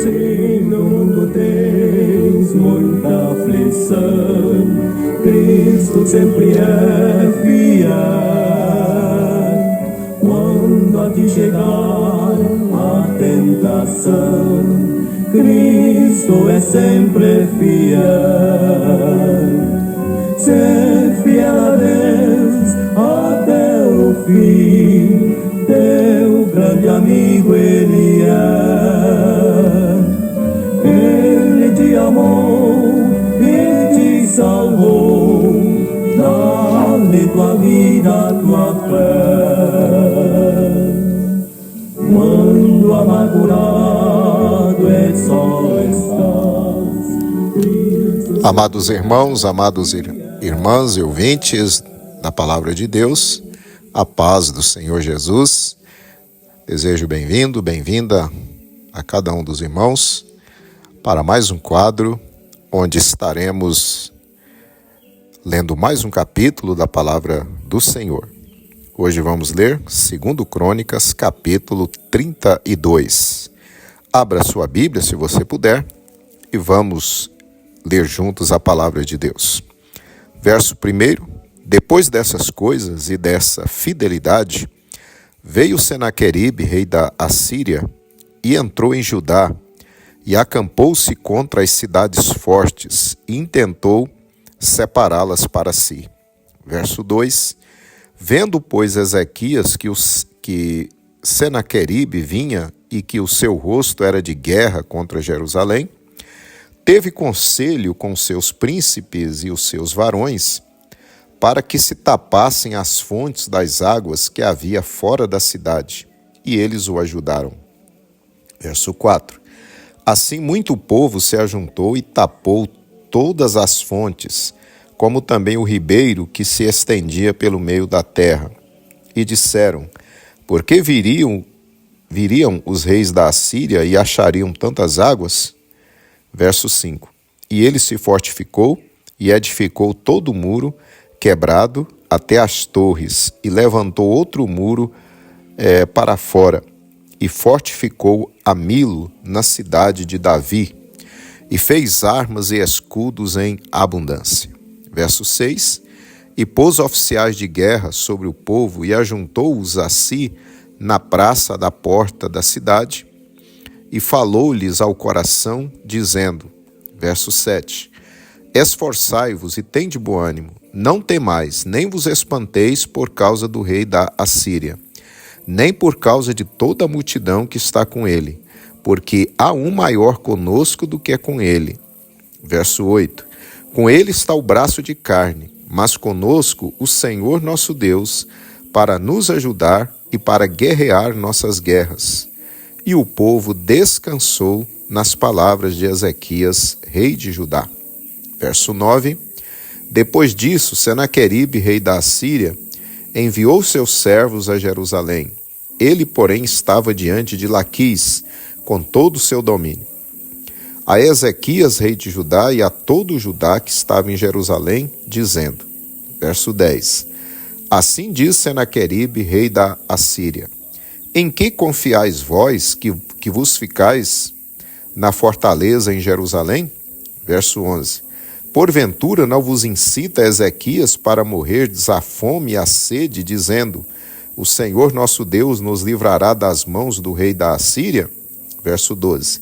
Sim, no mundo tens muita aflição, Cristo sempre é fiel. Quando a ti chegar a tentação, Cristo é sempre fiel. Ser fiel a Deus até o fim, teu grande amigo Ele é. Ele te amou e te salvou, dá-lhe tua vida, tua fé. Quando amargurado é só estás. Amados irmãos, irmãs e ouvintes da Palavra de Deus, a paz do Senhor Jesus. Desejo bem-vinda a cada um dos irmãos para mais um quadro onde estaremos lendo mais um capítulo da Palavra do Senhor. Hoje vamos ler 2 Crônicas, capítulo 32. Abra sua Bíblia, se você puder, e vamos ler juntos a Palavra de Deus. Verso 1. Depois dessas coisas e dessa fidelidade, veio Senaqueribe, rei da Assíria, e entrou em Judá, e acampou-se contra as cidades fortes, e intentou separá-las para si. Verso 2. Vendo, pois, Ezequias que Senaqueribe vinha e que o seu rosto era de guerra contra Jerusalém, teve conselho com seus príncipes e os seus varões para que se tapassem as fontes das águas que havia fora da cidade, e eles o ajudaram. Verso 4. Assim muito povo se ajuntou e tapou todas as fontes, como também o ribeiro que se estendia pelo meio da terra. E disseram: por que viriam os reis da Assíria e achariam tantas águas? Verso 5. E ele se fortificou e edificou todo o muro quebrado até as torres, e levantou outro muro para fora, e fortificou a Milo na cidade de Davi, e fez armas e escudos em abundância. Verso 6. E pôs oficiais de guerra sobre o povo, e ajuntou-os a si na praça da porta da cidade, e falou-lhes ao coração, dizendo, verso 7, esforçai-vos e tende bom ânimo, não temais, nem vos espanteis por causa do rei da Assíria, nem por causa de toda a multidão que está com ele, porque há um maior conosco do que com ele. Verso 8, com ele está o braço de carne, mas conosco o Senhor nosso Deus, para nos ajudar e para guerrear nossas guerras. E o povo descansou nas palavras de Ezequias, rei de Judá. Verso 9. Depois disso, Senaqueribe, rei da Assíria, enviou seus servos a Jerusalém. Ele, porém, estava diante de Laquis, com todo o seu domínio. A Ezequias, rei de Judá, e a todo o Judá que estava em Jerusalém, dizendo, verso 10, assim diz Senaqueribe, rei da Assíria, em que confiais vós que vos ficais na fortaleza em Jerusalém? Verso 11, porventura não vos incita Ezequias para morrerdes à fome e à sede, dizendo, o Senhor nosso Deus nos livrará das mãos do rei da Assíria? Verso 12,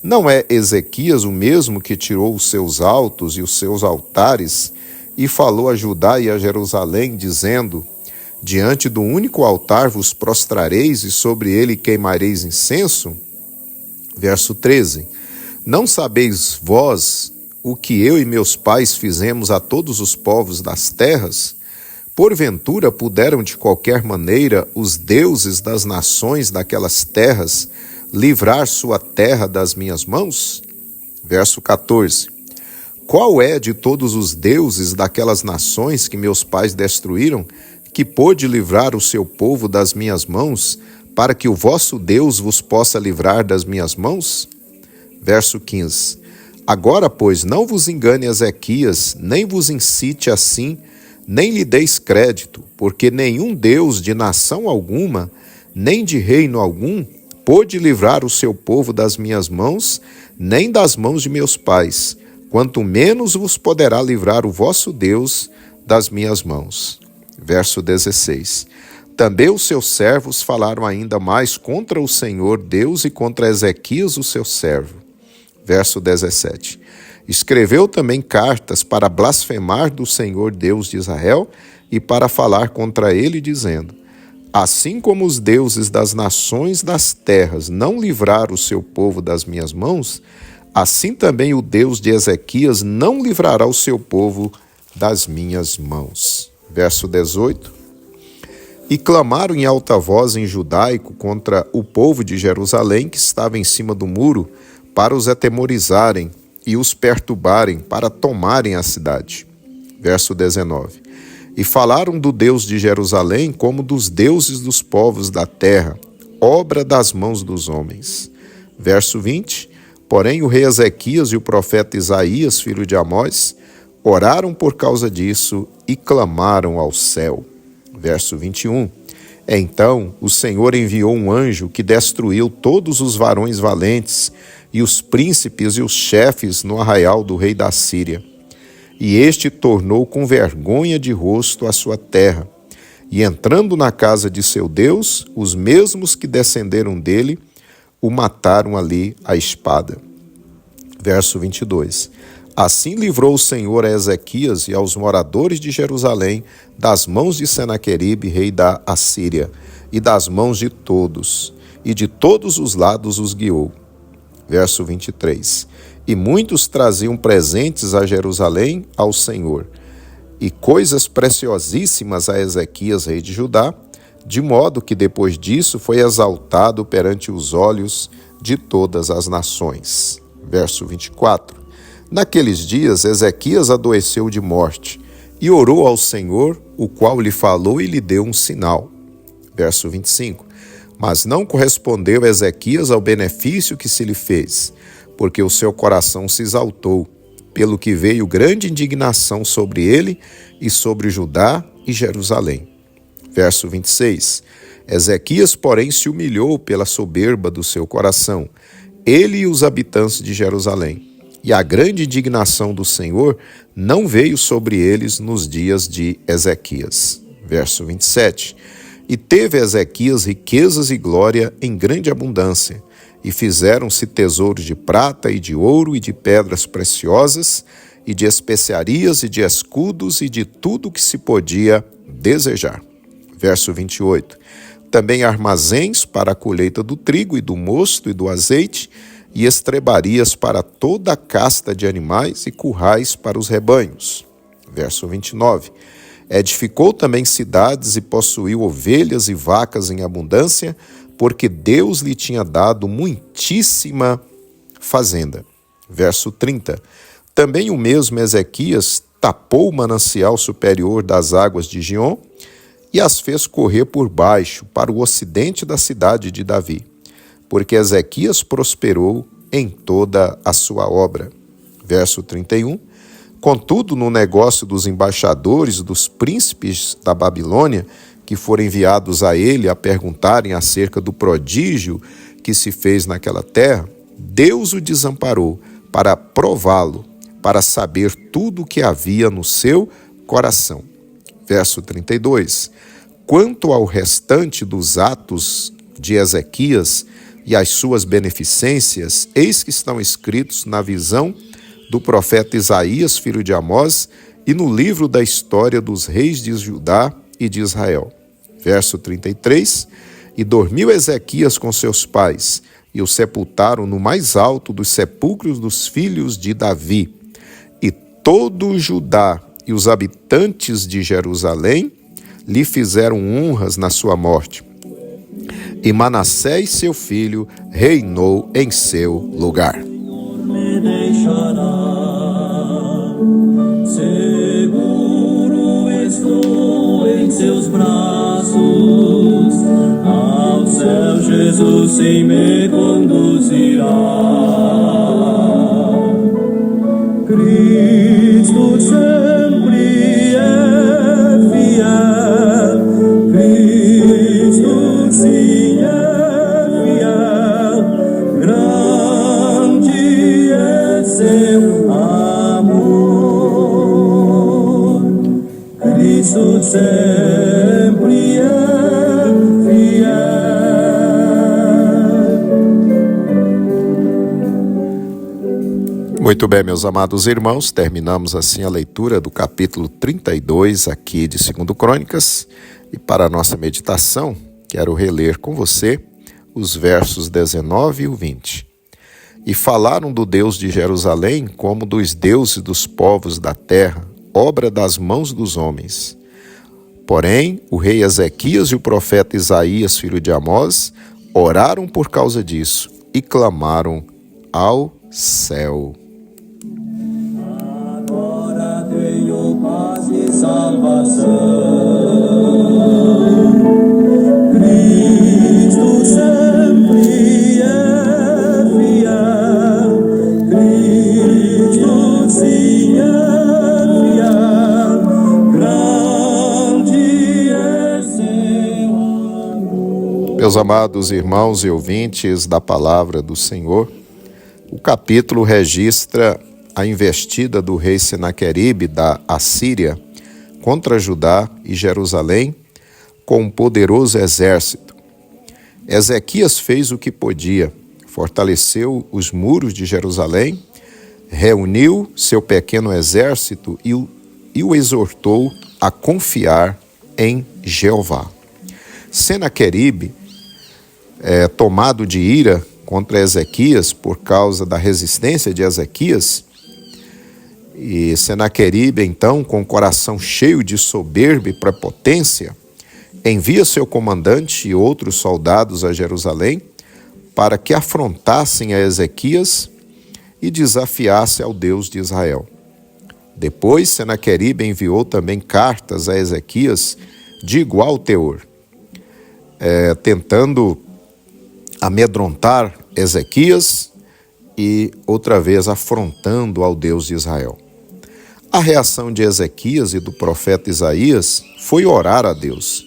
não é Ezequias o mesmo que tirou os seus altos e os seus altares e falou a Judá e a Jerusalém, dizendo, diante do único altar vos prostrareis e sobre ele queimareis incenso? Verso 13, não sabeis vós o que eu e meus pais fizemos a todos os povos das terras? Porventura puderam de qualquer maneira os deuses das nações daquelas terras livrar sua terra das minhas mãos? Verso 14. Qual é de todos os deuses daquelas nações que meus pais destruíram, que pôde livrar o seu povo das minhas mãos, para que o vosso Deus vos possa livrar das minhas mãos? Verso 15. Agora, pois, não vos engane Ezequias, nem vos incite assim, nem lhe deis crédito, porque nenhum Deus de nação alguma, nem de reino algum, pôde livrar o seu povo das minhas mãos, nem das mãos de meus pais, quanto menos vos poderá livrar o vosso Deus das minhas mãos. Verso 16. Também os seus servos falaram ainda mais contra o Senhor Deus e contra Ezequias, o seu servo. Verso 17. Escreveu também cartas para blasfemar do Senhor Deus de Israel e para falar contra ele, dizendo: assim como os deuses das nações das terras não livraram o seu povo das minhas mãos, assim também o Deus de Ezequias não livrará o seu povo das minhas mãos. Verso 18. E clamaram em alta voz em judaico contra o povo de Jerusalém que estava em cima do muro, para os atemorizarem e os perturbarem, para tomarem a cidade. Verso 19. E falaram do Deus de Jerusalém como dos deuses dos povos da terra, obra das mãos dos homens. Verso 20. Porém o rei Ezequias e o profeta Isaías, filho de Amós, oraram por causa disso e clamaram ao céu. Verso 21. Então o Senhor enviou um anjo que destruiu todos os varões valentes e os príncipes e os chefes no arraial do rei da Síria. E este tornou com vergonha de rosto a sua terra. E entrando na casa de seu Deus, os mesmos que descenderam dele, o mataram ali à espada. Verso 22. Assim livrou o Senhor a Ezequias e aos moradores de Jerusalém das mãos de Senaqueribe, rei da Assíria, e das mãos de todos, e de todos os lados os guiou. Verso 23. E muitos traziam presentes a Jerusalém ao Senhor, e coisas preciosíssimas a Ezequias, rei de Judá, de modo que depois disso foi exaltado perante os olhos de todas as nações. Verso 24. Naqueles dias Ezequias adoeceu de morte, e orou ao Senhor, o qual lhe falou e lhe deu um sinal. Verso 25. Mas não correspondeu Ezequias ao benefício que se lhe fez, porque o seu coração se exaltou, pelo que veio grande indignação sobre ele e sobre Judá e Jerusalém. Verso 26. Ezequias, porém, se humilhou pela soberba do seu coração, ele e os habitantes de Jerusalém. E a grande indignação do Senhor não veio sobre eles nos dias de Ezequias. Verso 27. E teve Ezequias riquezas e glória em grande abundância, e fizeram-se tesouros de prata e de ouro e de pedras preciosas, e de especiarias e de escudos e de tudo que se podia desejar. Verso 28. Também armazéns para a colheita do trigo e do mosto e do azeite, e estrebarias para toda a casta de animais e currais para os rebanhos. Verso 29. Edificou também cidades e possuiu ovelhas e vacas em abundância, porque Deus lhe tinha dado muitíssima fazenda. Verso 30. Também o mesmo Ezequias tapou o manancial superior das águas de Giom e as fez correr por baixo, para o ocidente da cidade de Davi, porque Ezequias prosperou em toda a sua obra. Verso 31. Contudo, no negócio dos embaixadores dos príncipes da Babilônia, que foram enviados a ele a perguntarem acerca do prodígio que se fez naquela terra, Deus o desamparou para prová-lo, para saber tudo o que havia no seu coração. Verso 32. Quanto ao restante dos atos de Ezequias e as suas beneficências, eis que estão escritos na visão do profeta Isaías, filho de Amós, e no livro da história dos reis de Judá e de Israel. Verso 33. E dormiu Ezequias com seus pais, e o sepultaram no mais alto dos sepulcros dos filhos de Davi. E todo o Judá e os habitantes de Jerusalém lhe fizeram honras na sua morte. E Manassés, seu filho, reinou em seu lugar. Me deixará, seguro estou em seus braços, ao céu Jesus sim me conduzirá. Cristo sempre é fiel, Cristo sim é fiel. Muito bem, meus amados irmãos, terminamos assim a leitura do capítulo 32 aqui de 2 Crônicas, e para a nossa meditação, quero reler com você os versos 19 e 20. E falaram do Deus de Jerusalém como dos deuses dos povos da terra, obra das mãos dos homens. Porém, o rei Ezequias e o profeta Isaías, filho de Amós, oraram por causa disso e clamaram ao céu. Agora tenho paz e salvação. Cristo sempre é fiel. Cristo sim é fiel. Grande é seu amor. Meus amados irmãos e ouvintes da palavra do Senhor, o capítulo registra a investida do rei Senaqueribe da Assíria contra Judá e Jerusalém com um poderoso exército. Ezequias fez o que podia, fortaleceu os muros de Jerusalém, reuniu seu pequeno exército e o exortou a confiar em Jeová. Senaqueribe, tomado de ira contra Ezequias por causa da resistência de Ezequias, e Senaqueribe, então, com o coração cheio de soberba e prepotência, envia seu comandante e outros soldados a Jerusalém para que afrontassem a Ezequias e desafiassem ao Deus de Israel. Depois, Senaqueribe enviou também cartas a Ezequias de igual teor, tentando amedrontar Ezequias e outra vez afrontando ao Deus de Israel. A reação de Ezequias e do profeta Isaías foi orar a Deus.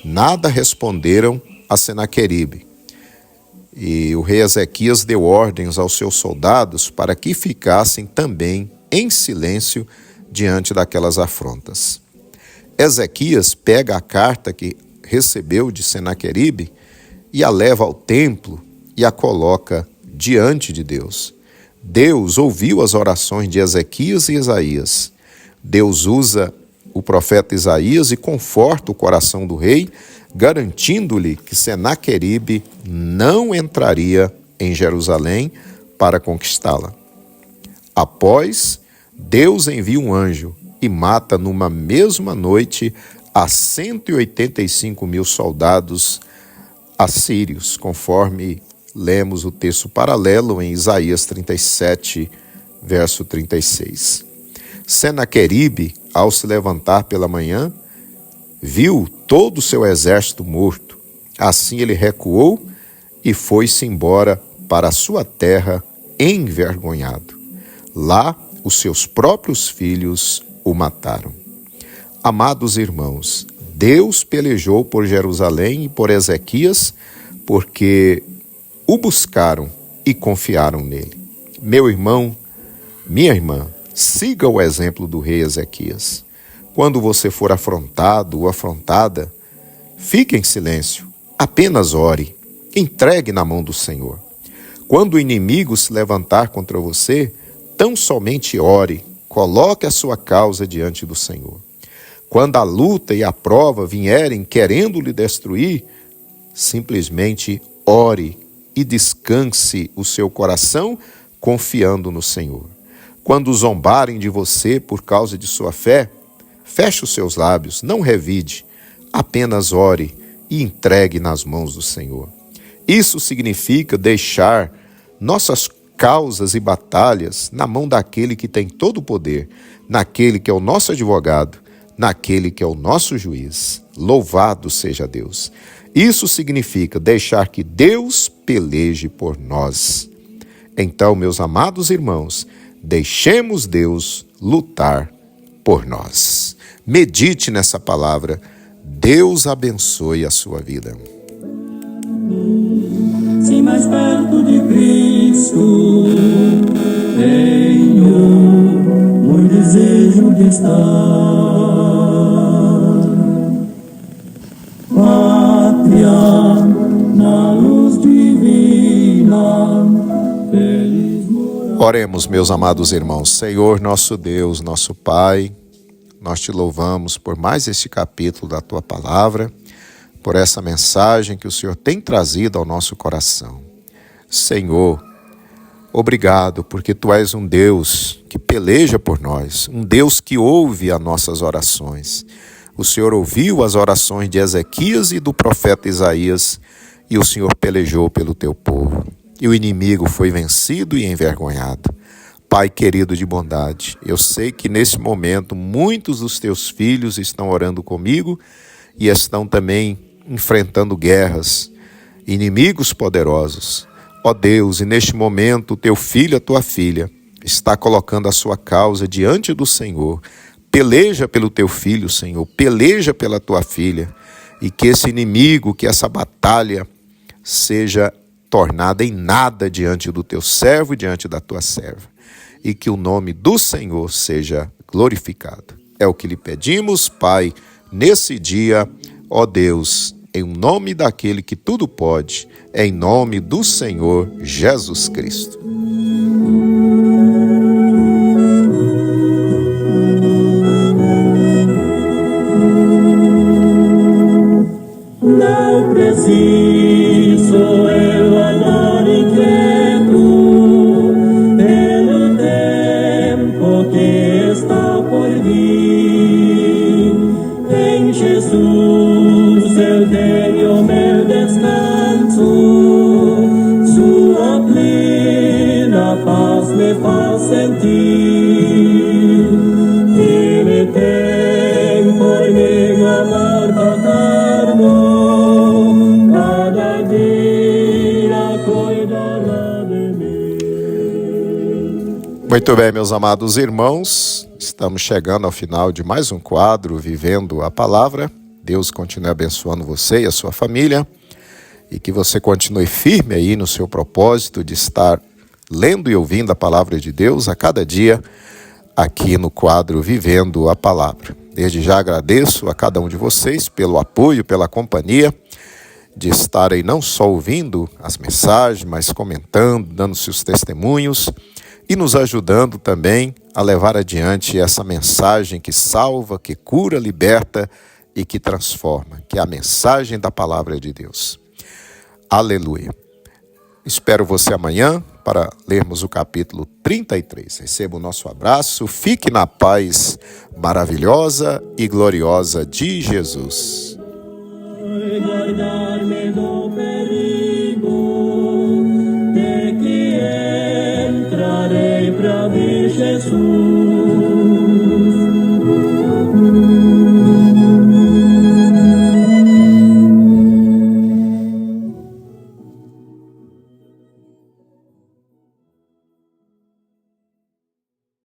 Nada responderam a Senaqueribe. E o rei Ezequias deu ordens aos seus soldados para que ficassem também em silêncio diante daquelas afrontas. Ezequias pega a carta que recebeu de Senaqueribe e a leva ao templo e a coloca diante de Deus. Deus ouviu as orações de Ezequias e Isaías. Deus usa o profeta Isaías e conforta o coração do rei, garantindo-lhe que Senaqueribe não entraria em Jerusalém para conquistá-la. Após, Deus envia um anjo e mata numa mesma noite a 185.000 soldados assírios, conforme lemos o texto paralelo em Isaías 37, verso 36. Senaqueribe, ao se levantar pela manhã, viu todo o seu exército morto. Assim ele recuou e foi-se embora para a sua terra envergonhado. Lá, os seus próprios filhos o mataram. Amados irmãos, Deus pelejou por Jerusalém e por Ezequias, porque o buscaram e confiaram nele. Meu irmão, minha irmã, siga o exemplo do rei Ezequias. Quando você for afrontado ou afrontada, fique em silêncio, apenas ore, entregue na mão do Senhor. Quando o inimigo se levantar contra você, tão somente ore, coloque a sua causa diante do Senhor. Quando a luta e a prova vierem querendo lhe destruir, simplesmente ore e descanse o seu coração confiando no Senhor. Quando zombarem de você por causa de sua fé, feche os seus lábios, não revide, apenas ore e entregue nas mãos do Senhor. Isso significa deixar nossas causas e batalhas na mão daquele que tem todo o poder, naquele que é o nosso advogado, naquele que é o nosso juiz. Louvado seja Deus. Isso significa deixar que Deus peleje por nós. Então, meus amados irmãos, deixemos Deus lutar por nós. Medite nessa palavra. Deus abençoe a sua vida. Sim, mais perto de Cristo, tenho muito desejo de estar. Pátria, na luz divina, feliz morar. Oremos, meus amados irmãos. Senhor, nosso Deus, nosso Pai, nós te louvamos por mais este capítulo da Tua Palavra, por essa mensagem que o Senhor tem trazido ao nosso coração. Senhor, obrigado, porque Tu és um Deus que peleja por nós, um Deus que ouve as nossas orações. O Senhor ouviu as orações de Ezequias e do profeta Isaías, e o Senhor pelejou pelo Teu povo. E o inimigo foi vencido e envergonhado. Pai querido de bondade, eu sei que nesse momento muitos dos Teus filhos estão orando comigo e estão também enfrentando guerras, inimigos poderosos. Ó Deus, e neste momento o Teu filho, a Tua filha, está colocando a sua causa diante do Senhor. Peleja pelo Teu filho, Senhor, peleja pela Tua filha, e que esse inimigo, que essa batalha seja tornada em nada diante do Teu servo e diante da Tua serva, e que o nome do Senhor seja glorificado. É o que lhe pedimos, Pai, nesse dia, ó Deus, em nome daquele que tudo pode, em nome do Senhor Jesus Cristo. Não preciso eu andar inquieto pelo tempo que está por vir. Em Jesus eu tenho meu descanso, Sua plena paz me faz sentir. Ele tem por mim amor paterno, cada dia cuidará de mim. Muito bem, meus amados irmãos, estamos chegando ao final de mais um quadro, Vivendo a Palavra. Deus continue abençoando você e a sua família, e que você continue firme aí no seu propósito de estar lendo e ouvindo a Palavra de Deus a cada dia, aqui no quadro Vivendo a Palavra. Desde já agradeço a cada um de vocês pelo apoio, pela companhia, de estarem não só ouvindo as mensagens, mas comentando, dando seus testemunhos e nos ajudando também a levar adiante essa mensagem que salva, que cura, liberta e que transforma, que é a mensagem da Palavra de Deus. Aleluia. Espero você amanhã para lermos o capítulo 33. Receba o nosso abraço, fique na paz maravilhosa e gloriosa de Jesus. Guardar-me do perigo, de que entrarei para ver Jesus.